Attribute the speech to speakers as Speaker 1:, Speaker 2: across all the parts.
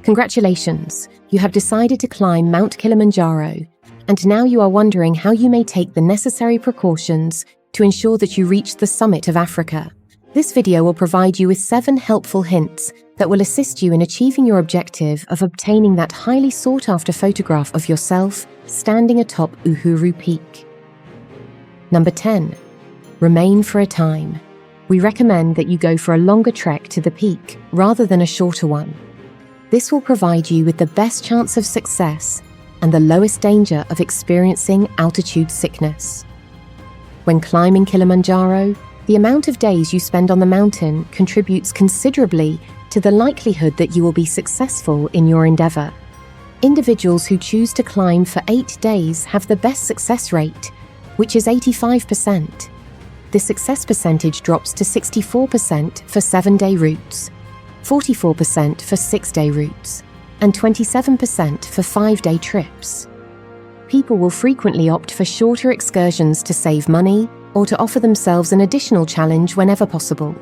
Speaker 1: Congratulations, you have decided to climb Mount Kilimanjaro, and now you are wondering how you may take the necessary precautions to ensure that you reach the summit of Africa. This video will provide you with 7 helpful hints that will assist you in achieving your objective of obtaining that highly sought-after photograph of yourself standing atop Uhuru Peak. Number 10. Remain for a time. We recommend that you go for a longer trek to the peak rather than a shorter one. This will provide you with the best chance of success and the lowest danger of experiencing altitude sickness. When climbing Kilimanjaro, the amount of days you spend on the mountain contributes considerably to the likelihood that you will be successful in your endeavor. Individuals who choose to climb for 8 days have the best success rate, which is 85%. The success percentage drops to 64% for 7-day routes, 44% for 6-day routes, and 27% for 5-day trips. People will frequently opt for shorter excursions to save money or to offer themselves an additional challenge whenever possible.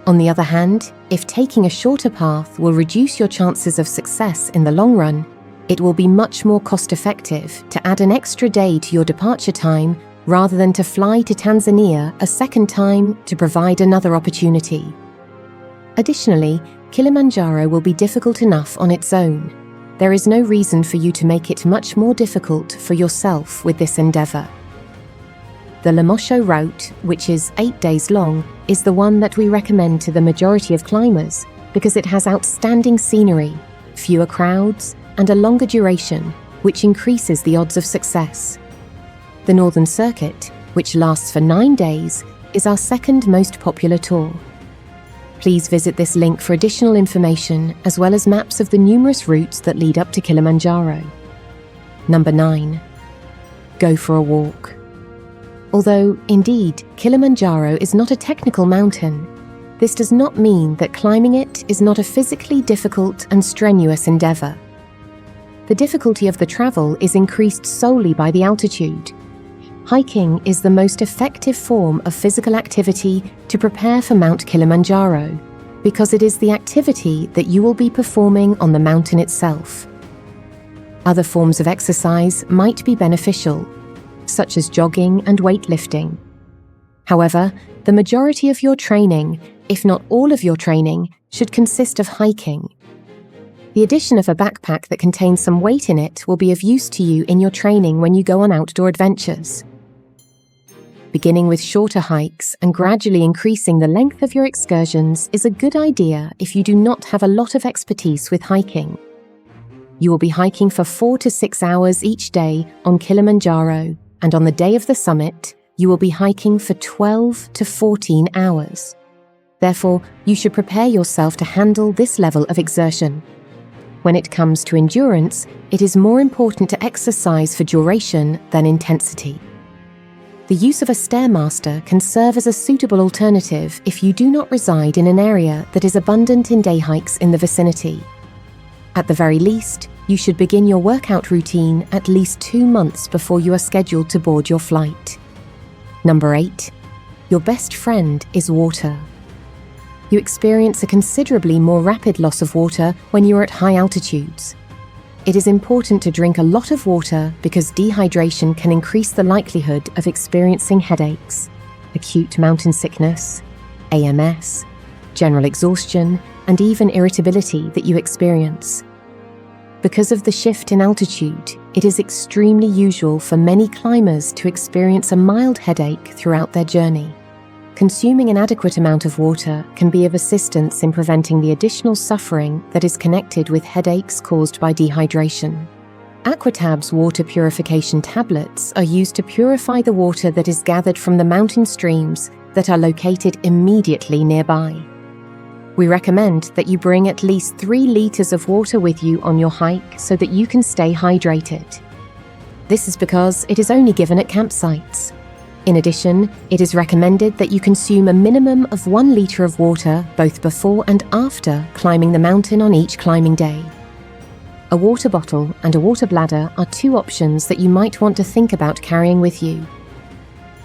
Speaker 1: On the other hand, if taking a shorter path will reduce your chances of success in the long run, it will be much more cost-effective to add an extra day to your departure time rather than to fly to Tanzania a second time to provide another opportunity. Additionally, Kilimanjaro will be difficult enough on its own. There is no reason for you to make it much more difficult for yourself with this endeavor. The Lemosho route, which is 8 days long, is the one that we recommend to the majority of climbers because it has outstanding scenery, fewer crowds, and a longer duration, which increases the odds of success. The Northern Circuit, which lasts for 9 days, is our second most popular tour. Please visit this link for additional information as well as maps of the numerous routes that lead up to Kilimanjaro. Number 9. Go for a walk. Although, indeed, Kilimanjaro is not a technical mountain, this does not mean that climbing it is not a physically difficult and strenuous endeavor. The difficulty of the travel is increased solely by the altitude. Hiking is the most effective form of physical activity to prepare for Mount Kilimanjaro because it is the activity that you will be performing on the mountain itself. Other forms of exercise might be beneficial, such as jogging and weightlifting. However, the majority of your training, if not all of your training, should consist of hiking. The addition of a backpack that contains some weight in it will be of use to you in your training when you go on outdoor adventures. Beginning with shorter hikes and gradually increasing the length of your excursions is a good idea if you do not have a lot of expertise with hiking. You will be hiking for 4 to 6 hours each day on Kilimanjaro, and on the day of the summit, you will be hiking for 12 to 14 hours. Therefore, you should prepare yourself to handle this level of exertion. When it comes to endurance, it is more important to exercise for duration than intensity. The use of a stairmaster can serve as a suitable alternative if you do not reside in an area that is abundant in day hikes in the vicinity. At the very least, you should begin your workout routine at least 2 months before you are scheduled to board your flight. Number 8. Your best friend is water. You experience a considerably more rapid loss of water when you are at high altitudes. It is important to drink a lot of water because dehydration can increase the likelihood of experiencing headaches, acute mountain sickness, AMS, general exhaustion, and even irritability that you experience. Because of the shift in altitude, it is extremely usual for many climbers to experience a mild headache throughout their journey. Consuming an adequate amount of water can be of assistance in preventing the additional suffering that is connected with headaches caused by dehydration. Aquatab's water purification tablets are used to purify the water that is gathered from the mountain streams that are located immediately nearby. We recommend that you bring at least 3 liters of water with you on your hike so that you can stay hydrated. This is because it is only given at campsites. In addition, it is recommended that you consume a minimum of 1 liter of water both before and after climbing the mountain on each climbing day. A water bottle and a water bladder are 2 options that you might want to think about carrying with you.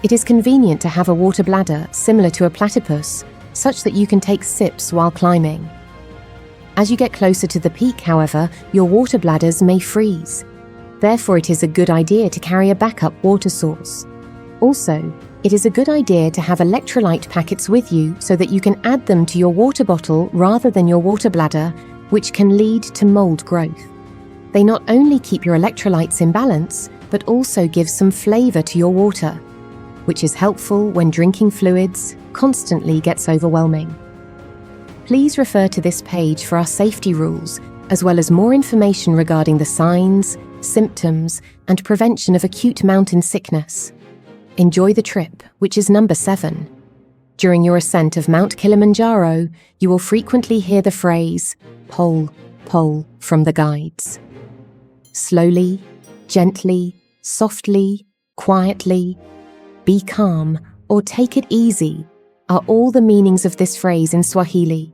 Speaker 1: It is convenient to have a water bladder similar to a platypus, such that you can take sips while climbing. As you get closer to the peak, however, your water bladders may freeze. Therefore, it is a good idea to carry a backup water source. Also, it is a good idea to have electrolyte packets with you so that you can add them to your water bottle rather than your water bladder, which can lead to mold growth. They not only keep your electrolytes in balance, but also give some flavor to your water, which is helpful when drinking fluids constantly gets overwhelming. Please refer to this page for our safety rules, as well as more information regarding the signs, symptoms, and prevention of acute mountain sickness. Enjoy the trip, which is number 7. During your ascent of Mount Kilimanjaro, you will frequently hear the phrase, "Pole, pole," from the guides. Slowly, gently, softly, quietly, be calm, or take it easy are all the meanings of this phrase in Swahili.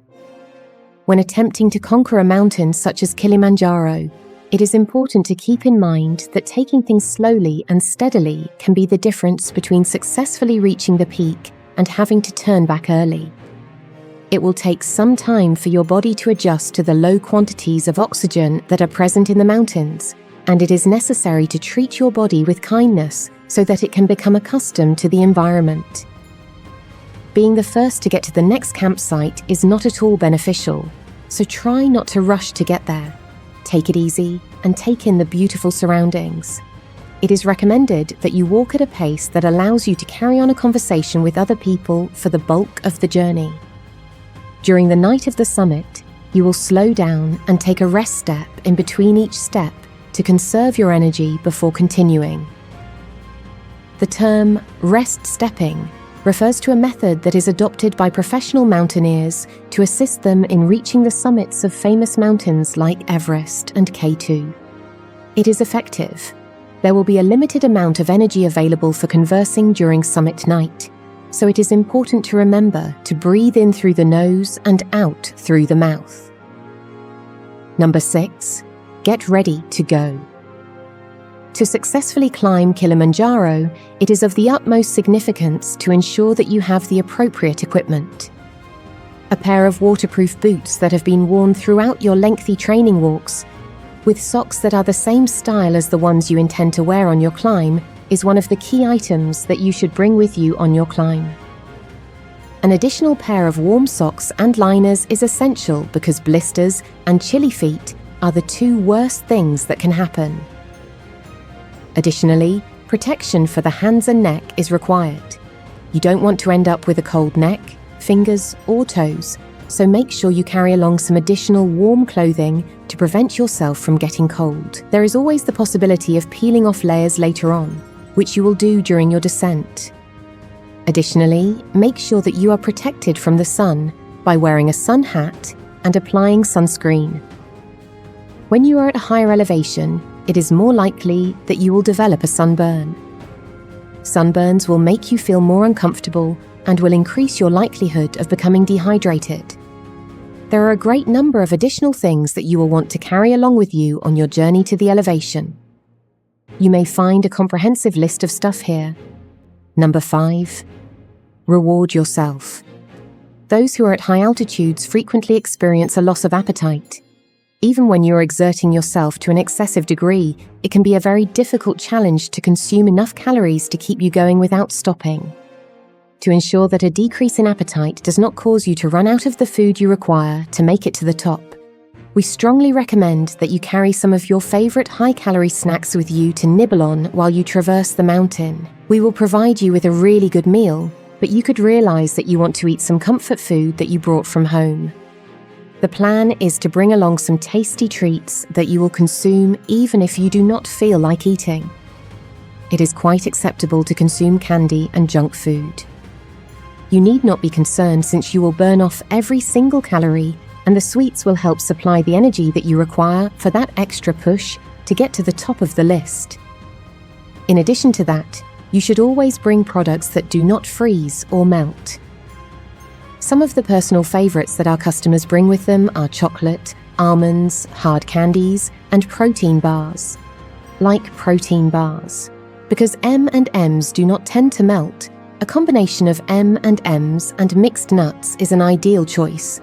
Speaker 1: When attempting to conquer a mountain such as Kilimanjaro, it is important to keep in mind that taking things slowly and steadily can be the difference between successfully reaching the peak and having to turn back early. It will take some time for your body to adjust to the low quantities of oxygen that are present in the mountains, and it is necessary to treat your body with kindness so that it can become accustomed to the environment. Being the first to get to the next campsite is not at all beneficial, so try not to rush to get there. Take it easy and take in the beautiful surroundings. It is recommended that you walk at a pace that allows you to carry on a conversation with other people for the bulk of the journey. During the night of the summit, you will slow down and take a rest step in between each step to conserve your energy before continuing. The term rest stepping refers to a method that is adopted by professional mountaineers to assist them in reaching the summits of famous mountains like Everest and K2. It is effective. There will be a limited amount of energy available for conversing during summit night, so it is important to remember to breathe in through the nose and out through the mouth. Number 6, get ready to go. To successfully climb Kilimanjaro, it is of the utmost significance to ensure that you have the appropriate equipment. A pair of waterproof boots that have been worn throughout your lengthy training walks, with socks that are the same style as the ones you intend to wear on your climb, is one of the key items that you should bring with you on your climb. An additional pair of warm socks and liners is essential because blisters and chilly feet are the 2 worst things that can happen. Additionally, protection for the hands and neck is required. You don't want to end up with a cold neck, fingers, or toes, so make sure you carry along some additional warm clothing to prevent yourself from getting cold. There is always the possibility of peeling off layers later on, which you will do during your descent. Additionally, make sure that you are protected from the sun by wearing a sun hat and applying sunscreen. When you are at a higher elevation, it is more likely that you will develop a sunburn. Sunburns will make you feel more uncomfortable and will increase your likelihood of becoming dehydrated. There are a great number of additional things that you will want to carry along with you on your journey to the elevation. You may find a comprehensive list of stuff here. Number 5, reward yourself. Those who are at high altitudes frequently experience a loss of appetite. Even when you're exerting yourself to an excessive degree, it can be a very difficult challenge to consume enough calories to keep you going without stopping. To ensure that a decrease in appetite does not cause you to run out of the food you require to make it to the top, we strongly recommend that you carry some of your favorite high-calorie snacks with you to nibble on while you traverse the mountain. We will provide you with a really good meal, but you could realize that you want to eat some comfort food that you brought from home. The plan is to bring along some tasty treats that you will consume even if you do not feel like eating. It is quite acceptable to consume candy and junk food. You need not be concerned since you will burn off every single calorie, and the sweets will help supply the energy that you require for that extra push to get to the top of the list. In addition to that, you should always bring products that do not freeze or melt. Some of the personal favorites that our customers bring with them are chocolate, almonds, hard candies, and protein bars. Like protein bars. Because M&Ms do not tend to melt, a combination of M&Ms and mixed nuts is an ideal choice.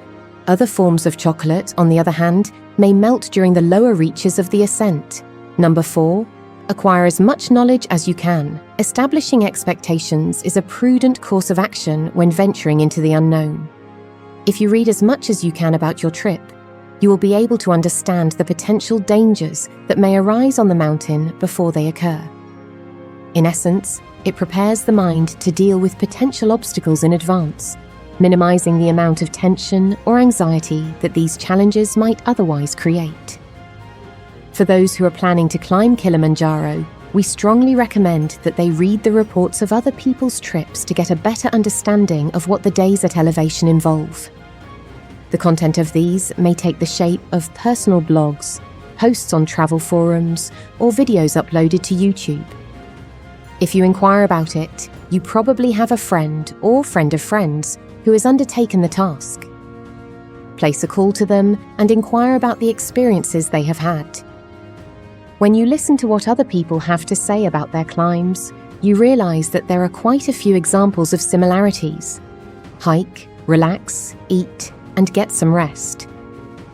Speaker 1: Other forms of chocolate, on the other hand, may melt during the lower reaches of the ascent. Number 4. Acquire as much knowledge as you can. Establishing expectations is a prudent course of action when venturing into the unknown. If you read as much as you can about your trip, you will be able to understand the potential dangers that may arise on the mountain before they occur. In essence, it prepares the mind to deal with potential obstacles in advance, minimizing the amount of tension or anxiety that these challenges might otherwise create. For those who are planning to climb Kilimanjaro, we strongly recommend that they read the reports of other people's trips to get a better understanding of what the days at elevation involve. The content of these may take the shape of personal blogs, posts on travel forums, or videos uploaded to YouTube. If you inquire about it, you probably have a friend or friend of friends who has undertaken the task. Place a call to them and inquire about the experiences they have had. When you listen to what other people have to say about their climbs, you realize that there are quite a few examples of similarities. Hike, relax, eat, and get some rest.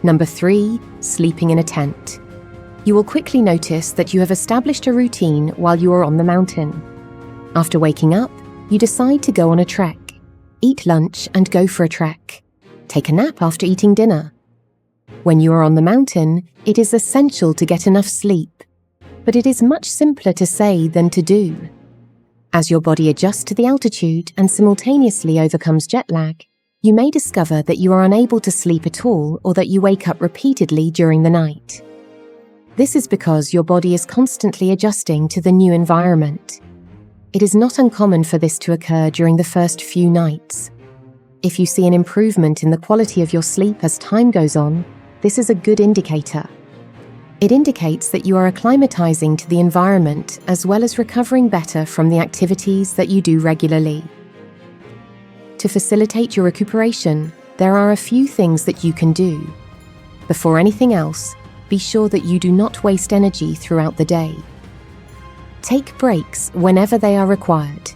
Speaker 1: Number 3, sleeping in a tent. You will quickly notice that you have established a routine while you are on the mountain. After waking up, you decide to go on a trek. Eat lunch and go for a trek. Take a nap after eating dinner. When you are on the mountain, it is essential to get enough sleep, but it is much simpler to say than to do. As your body adjusts to the altitude and simultaneously overcomes jet lag, you may discover that you are unable to sleep at all or that you wake up repeatedly during the night. This is because your body is constantly adjusting to the new environment. It is not uncommon for this to occur during the first few nights. If you see an improvement in the quality of your sleep as time goes on, this is a good indicator. It indicates that you are acclimatizing to the environment as well as recovering better from the activities that you do regularly. To facilitate your recuperation, there are a few things that you can do. Before anything else, be sure that you do not waste energy throughout the day. Take breaks whenever they are required.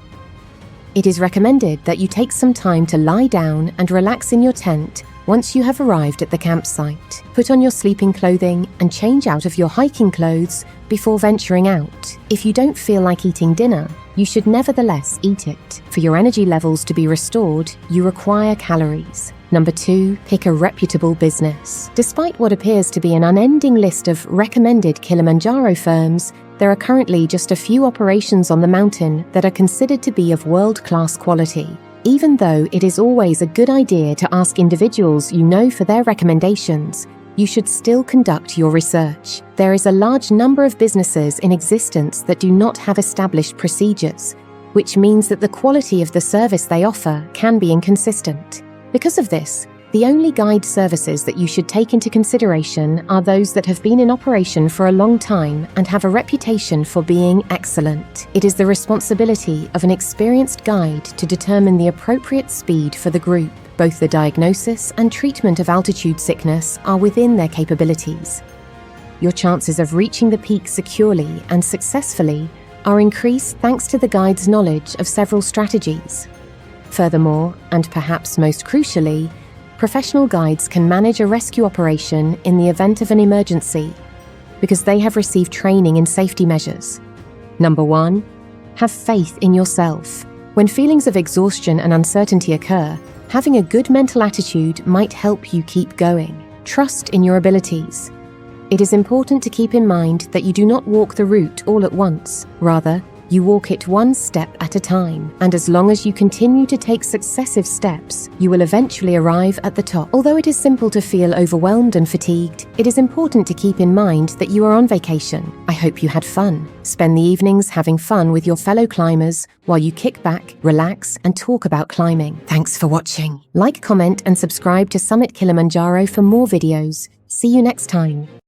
Speaker 1: It is recommended that you take some time to lie down and relax in your tent once you have arrived at the campsite. Put on your sleeping clothing and change out of your hiking clothes before venturing out. If you don't feel like eating dinner, you should nevertheless eat it. For your energy levels to be restored, you require calories. Number 2, pick a reputable business. Despite what appears to be an unending list of recommended Kilimanjaro firms, there are currently just a few operations on the mountain that are considered to be of world-class quality. Even though it is always a good idea to ask individuals you know for their recommendations, you should still conduct your research. There is a large number of businesses in existence that do not have established procedures, which means that the quality of the service they offer can be inconsistent. Because of this, the only guide services that you should take into consideration are those that have been in operation for a long time and have a reputation for being excellent. It is the responsibility of an experienced guide to determine the appropriate speed for the group. Both the diagnosis and treatment of altitude sickness are within their capabilities. Your chances of reaching the peak securely and successfully are increased thanks to the guide's knowledge of several strategies. Furthermore, and perhaps most crucially, professional guides can manage a rescue operation in the event of an emergency because they have received training in safety measures. Number 1, have faith in yourself. When feelings of exhaustion and uncertainty occur, having a good mental attitude might help you keep going. Trust in your abilities. It is important to keep in mind that you do not walk the route all at once. Rather, you walk it one step at a time, and as long as you continue to take successive steps, you will eventually arrive at the top. Although it is simple to feel overwhelmed and fatigued, it is important to keep in mind that you are on vacation. I hope you had fun. Spend the evenings having fun with your fellow climbers while you kick back, relax, and talk about climbing. Thanks for watching. Like, comment, and subscribe to Summit Kilimanjaro for more videos. See you next time.